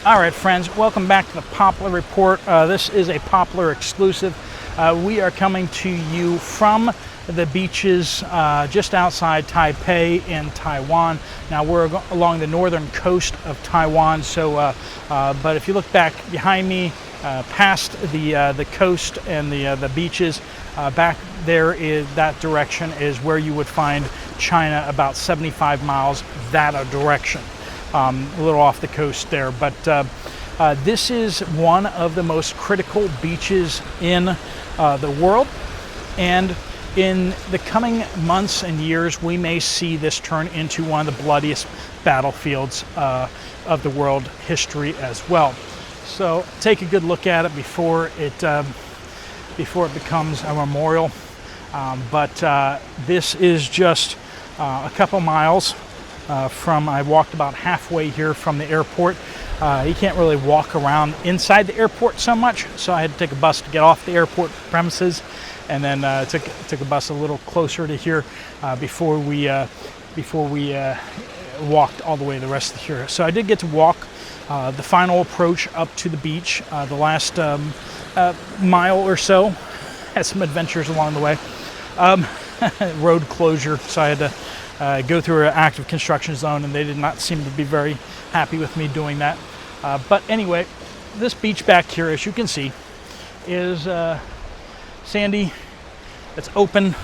All right, friends, welcome back to the Poplar Report. This is a Poplar exclusive. We are coming to you from the beaches just outside Taipei in Taiwan. Now we're along the northern coast of Taiwan, so but if you look back behind me, past the coast and the beaches, back there is that direction is where you would find China, about 75 miles that direction. A little off the coast there, but this is one of the most critical beaches in the world, and in the coming months and years we may see this turn into one of the bloodiest battlefields of the world history as well. So take a good look at it before it becomes a memorial, but this is just a couple miles I walked about halfway here from the airport. You can't really walk around inside the airport so much, so I had to take a bus to get off the airport premises, and then took a bus a little closer to here before we walked all the way the rest of here. So I did get to walk the final approach up to the beach, the last mile or so. Had some adventures along the way. Road closure, so I had to go through an active construction zone, and they did not seem to be very happy with me doing that. But anyway, this beach back here, as you can see, is sandy. It's open.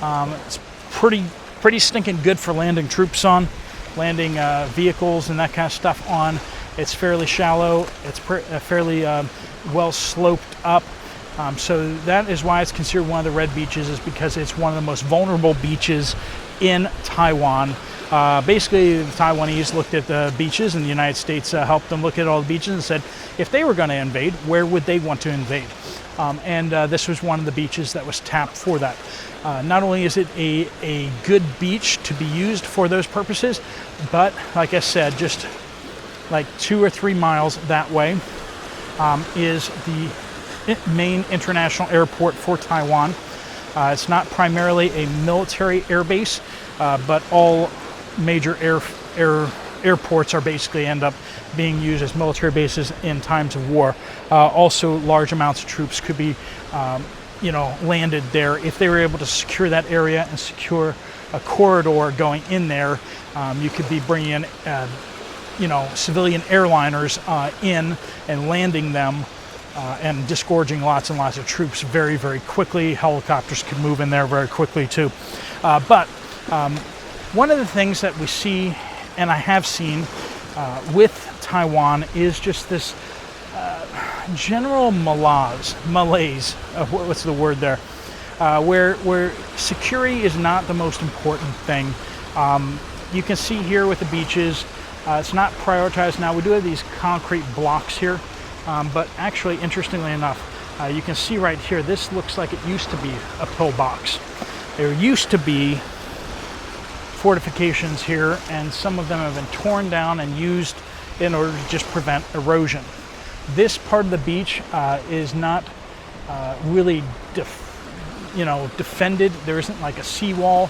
It's pretty stinking good for landing troops on, landing vehicles and that kind of stuff on. It's fairly shallow. It's fairly well sloped up. So that is why it's considered one of the red beaches, is because it's one of the most vulnerable beaches in Taiwan. Basically, the Taiwanese looked at the beaches, and the United States helped them look at all the beaches and said, if they were going to invade, where would they want to invade? And this was one of the beaches that was tapped for that. Not only is it a good beach to be used for those purposes, but like I said, just like 2 or 3 miles that way is the main international airport for Taiwan. It's not primarily a military air base, but all major airports are basically end up being used as military bases in times of war. Also, large amounts of troops could be, landed there if they were able to secure that area and secure a corridor going in there. You could be bringing in, civilian airliners in and landing them. And disgorging lots and lots of troops very, very quickly. Helicopters could move in there very quickly too. But one of the things that we see, and I have seen with Taiwan, is just this general malaise. What's the word there? Where security is not the most important thing. You can see here with the beaches, it's not prioritized. Now we do have these concrete blocks here. But actually, interestingly enough, you can see right here, this looks like it used to be a pillbox. There used to be fortifications here, and some of them have been torn down and used in order to just prevent erosion. This part of the beach is not really defended. There isn't like a seawall.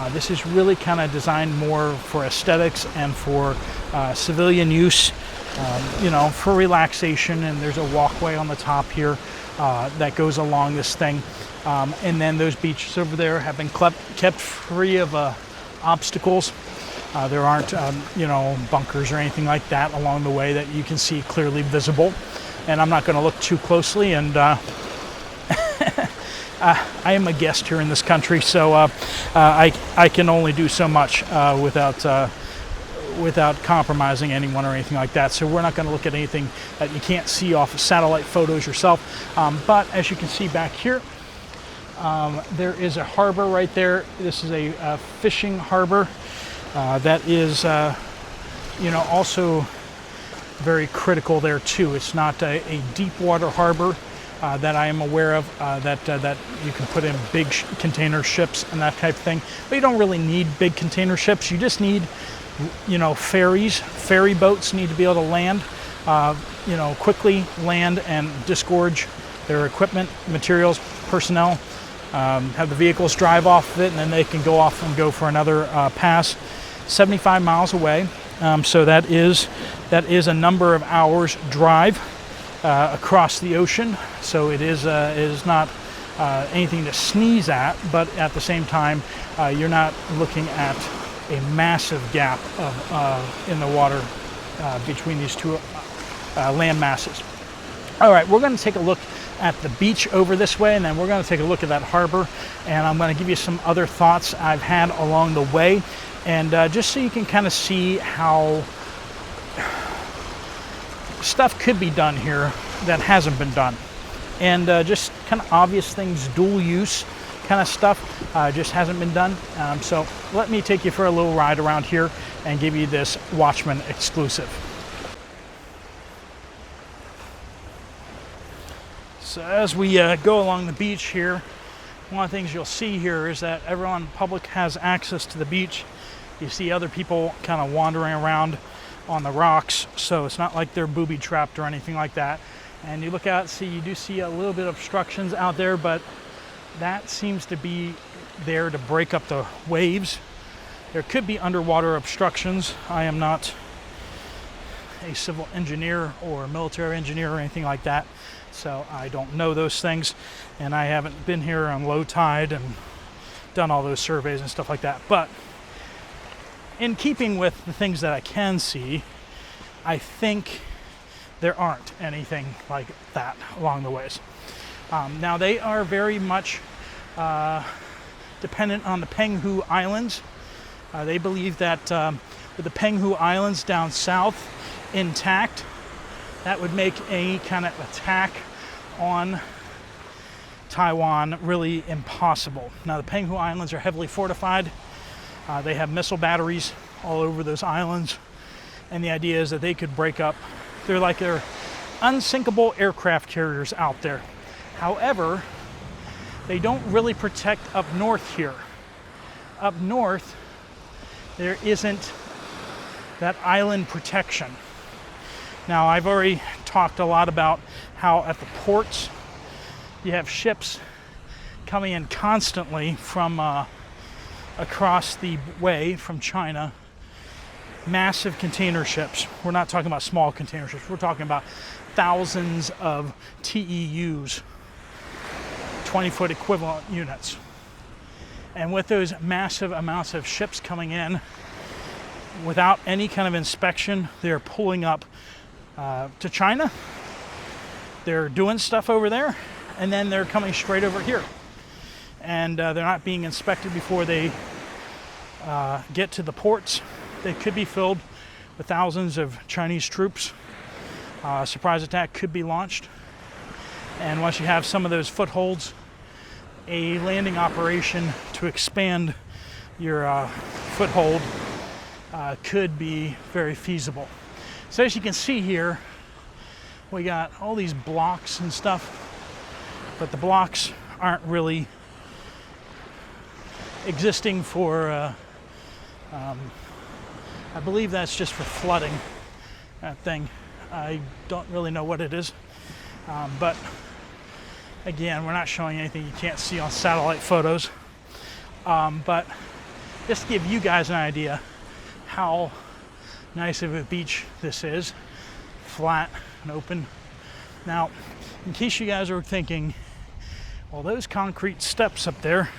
This is really kind of designed more for aesthetics and for civilian use. For relaxation, and there's a walkway on the top here that goes along this thing. And then those beaches over there have been kept free of obstacles. There aren't, bunkers or anything like that along the way that you can see clearly visible. And I'm not going to look too closely, and I am a guest here in this country, so I can only do so much without compromising anyone or anything like that. So we're not going to look at anything that you can't see off of satellite photos yourself. But as you can see back here, there is a harbor right there. This is a fishing harbor that is, also very critical there too. It's not a deep water harbor that I am aware of, that you can put in big container ships and that type of thing. But you don't really need big container ships. You just need ferry boats need to be able to land, quickly land and disgorge their equipment, materials, personnel, have the vehicles drive off of it, and then they can go off and go for another pass. 75 miles away, So that is a number of hours drive across the ocean. So it is not anything to sneeze at, but at the same time, you're not looking at a massive gap in the water between these two land masses. All right, we're going to take a look at the beach over this way, and then we're going to take a look at that harbor, and I'm going to give you some other thoughts I've had along the way, and just so you can kind of see how stuff could be done here that hasn't been done, and just kind of obvious things, dual use kind of stuff just hasn't been done. So let me take you for a little ride around here and give you this Watchman exclusive. So as we go along the beach here, one of the things you'll see here is that everyone in public has access to the beach. You see other people kind of wandering around on the rocks, so it's not like they're booby trapped or anything like that. And you look out, you do see a little bit of obstructions out there, but that seems to be there to break up the waves. There could be underwater obstructions. I am not a civil engineer or military engineer or anything like that, so I don't know those things, and I haven't been here on low tide and done all those surveys and stuff like that. But in keeping with the things that I can see, I think there aren't anything like that along the ways. Now they are very much dependent on the Penghu Islands. They believe that with the Penghu Islands down south intact, that would make any kind of attack on Taiwan really impossible. Now the Penghu Islands are heavily fortified. They have missile batteries all over those islands, and the idea is that they could break up. They're unsinkable aircraft carriers out there. However, they don't really protect up north here. Up north, there isn't that island protection. Now, I've already talked a lot about how at the ports, you have ships coming in constantly from across the way from China. Massive container ships. We're not talking about small container ships. We're talking about thousands of TEUs, 20-foot equivalent units. And with those massive amounts of ships coming in, without any kind of inspection, they're pulling up to China. They're doing stuff over there, and then they're coming straight over here. And they're not being inspected before they get to the ports. They could be filled with thousands of Chinese troops. Surprise attack could be launched. And once you have some of those footholds, a landing operation to expand your foothold could be very feasible. So as you can see here, we got all these blocks and stuff, but the blocks aren't really existing for, I believe that's just for flooding, that thing. I don't really know what it is, but again, we're not showing anything you can't see on satellite photos, but just to give you guys an idea how nice of a beach this is, flat and open. Now, in case you guys are thinking, well, those concrete steps up there,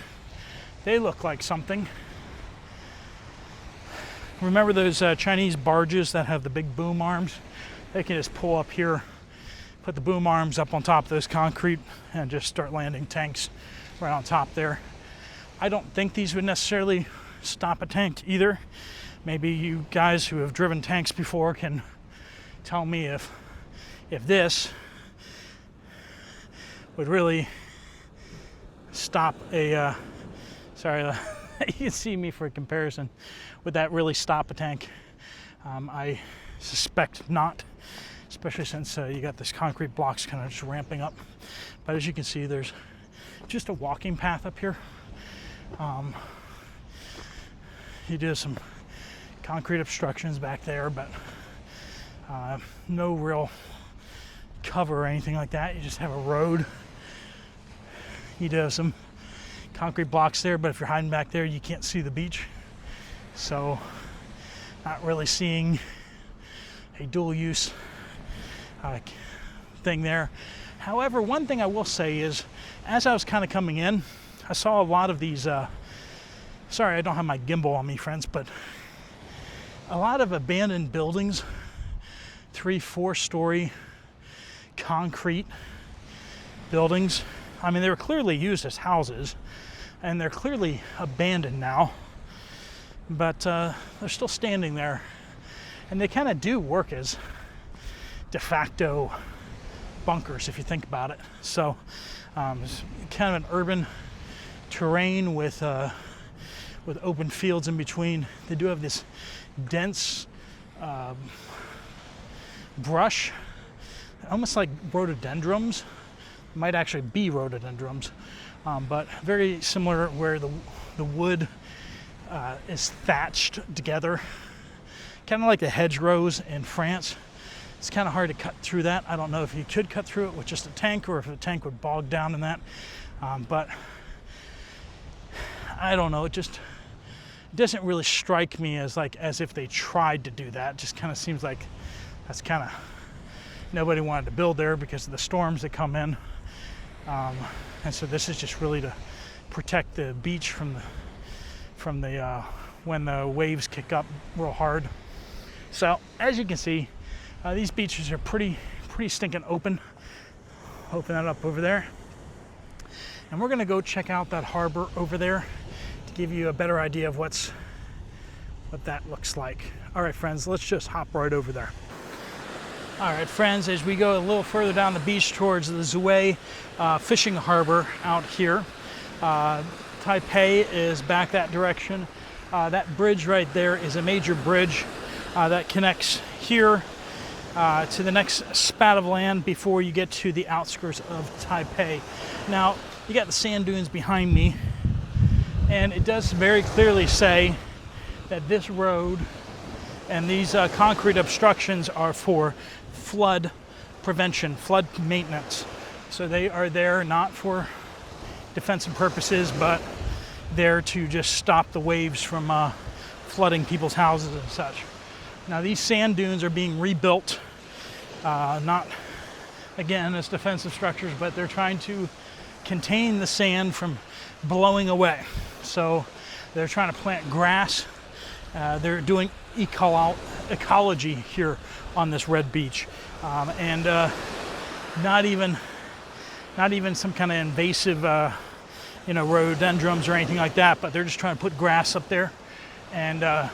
they look like something. Remember those Chinese barges that have the big boom arms? They can just pull up here, put the boom arms up on top of those concrete, and just start landing tanks right on top there. I don't think these would necessarily stop a tank either. Maybe you guys who have driven tanks before can tell me if this would really stop a, sorry, you can see me for a comparison. Would that really stop a tank? I suspect not, especially since you got this concrete blocks kind of just ramping up. But as you can see, there's just a walking path up here. You do some concrete obstructions back there, but no real cover or anything like that. You just have a road. You do have some concrete blocks there, but if you're hiding back there, you can't see the beach. So Not really seeing a dual use thing there. However, one thing I will say is, as I was kind of coming in, I saw a lot of these, sorry I don't have my gimbal on me, friends, but a lot of abandoned buildings, 3-4 story concrete buildings. I mean, they were clearly used as houses, and they're clearly abandoned now, but they're still standing there, and they kind of do work as de facto bunkers if you think about it. So it's kind of an urban terrain with open fields in between. They do have this dense brush, almost like rhododendrons. Might actually be rhododendrons, but very similar, where the wood is thatched together, kind of like the hedgerows in France. It's kind of hard to cut through that. I don't know if you could cut through it with just a tank, or if a tank would bog down in that, but I don't know. It just doesn't really strike me as if they tried to do that. It just kind of seems like that's kind of, nobody wanted to build there because of the storms that come in. And so this is just really to protect the beach from the when the waves kick up real hard. So as you can see, these beaches are pretty stinking open. Open that up over there, and we're gonna go check out that harbor over there to give you a better idea of what that looks like. All right, friends, let's just hop right over there. All right, friends, as we go a little further down the beach towards the Zhuhai fishing harbor out here, Taipei is back that direction. That bridge right there is a major bridge that connects here to the next spat of land before you get to the outskirts of Taipei. Now, you got the sand dunes behind me, and it does very clearly say that this road and these concrete obstructions are for flood prevention, flood maintenance. So they are there not for defensive purposes, but there to just stop the waves from flooding people's houses and such. Now these sand dunes are being rebuilt, not again as defensive structures, but they're trying to contain the sand from blowing away. So they're trying to plant grass. They're doing ecology here on this red beach, and not even some kind of invasive rhododendrons or anything like that, but they're just trying to put grass up there and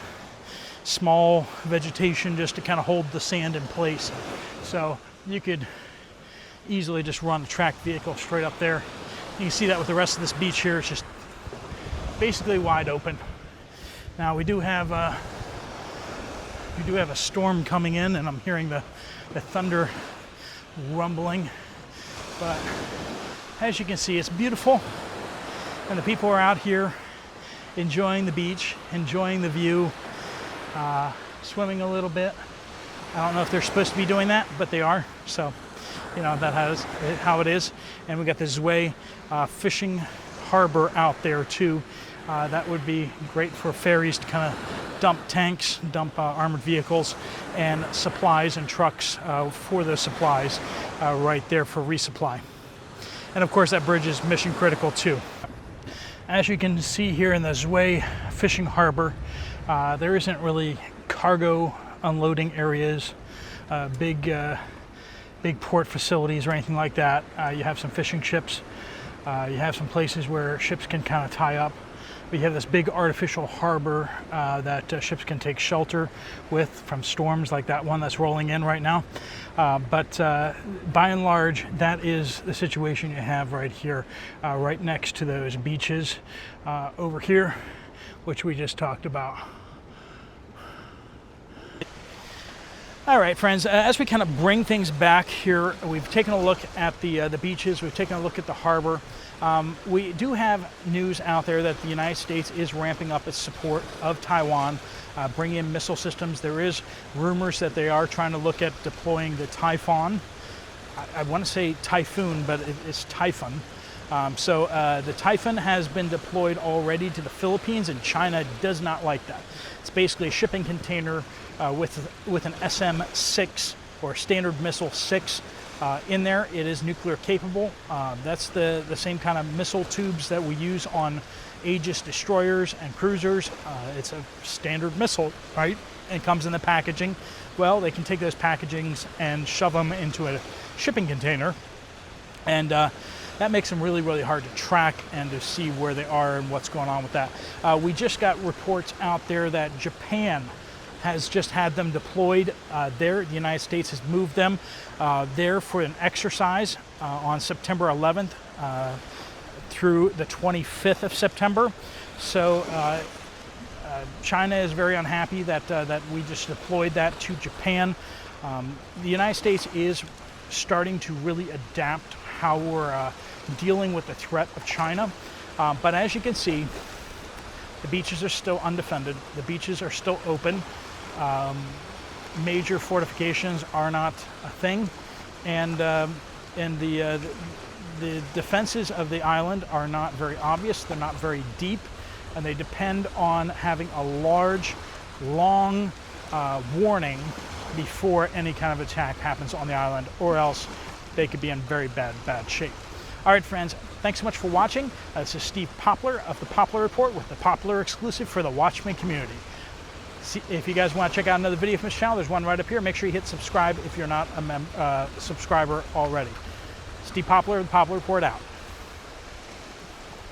small vegetation just to kind of hold the sand in place. So you could easily just run a tracked vehicle straight up there. You can see that with the rest of this beach here. It's just basically wide open. Now we do have a storm coming in, and I'm hearing the thunder rumbling. But as you can see, it's beautiful, and the people are out here enjoying the beach, enjoying the view, swimming a little bit. I don't know if they're supposed to be doing that, but they are. So, that's how it is. And we got the Zhuhai fishing harbor out there too. That would be great for ferries to kind of dump tanks, dump armored vehicles and supplies and trucks for those supplies right there for resupply. And of course that bridge is mission critical too. As you can see here in the Zhuhai fishing harbor, there isn't really cargo unloading areas, big port facilities or anything like that. You have some fishing ships. You have some places where ships can kind of tie up. We have this big artificial harbor that ships can take shelter with from storms like that one that's rolling in right now. But by and large, that is the situation you have right here, right next to those beaches over here, which we just talked about. All right, friends, as we kind of bring things back here, we've taken a look at the beaches, we've taken a look at the harbor. We do have news out there that the United States is ramping up its support of Taiwan, bringing in missile systems. There is rumors that they are trying to look at deploying the Typhoon. I want to say Typhoon, but it's Typhoon. The Typhoon has been deployed already to the Philippines, and China does not like that. It's basically a shipping container with an SM-6 or Standard Missile 6 in there. It is nuclear capable. That's the same kind of missile tubes that we use on Aegis destroyers and cruisers. It's a standard missile, right? It comes in the packaging. Well, they can take those packagings and shove them into a shipping container, and that makes them really, really hard to track and to see where they are and what's going on with that. We just got reports out there that Japan has just had them deployed there. The United States has moved them there for an exercise on September 11th through the 25th of September. So China is very unhappy that we just deployed that to Japan. The United States is starting to really adapt how we're dealing with the threat of China. But as you can see, the beaches are still undefended. The beaches are still open. Major fortifications are not a thing. And the defenses of the island are not very obvious. They're not very deep. And they depend on having a large, long warning before any kind of attack happens on the island, or else they could be in very bad shape. All right, friends, thanks so much for watching. This is Steve Poplar of the Poplar Report with the Poplar exclusive for the Watchmen community. If you guys want to check out another video from this channel, there's one right up here. Make sure you hit subscribe if you're not a subscriber already. Steve Poplar of the Poplar Report out.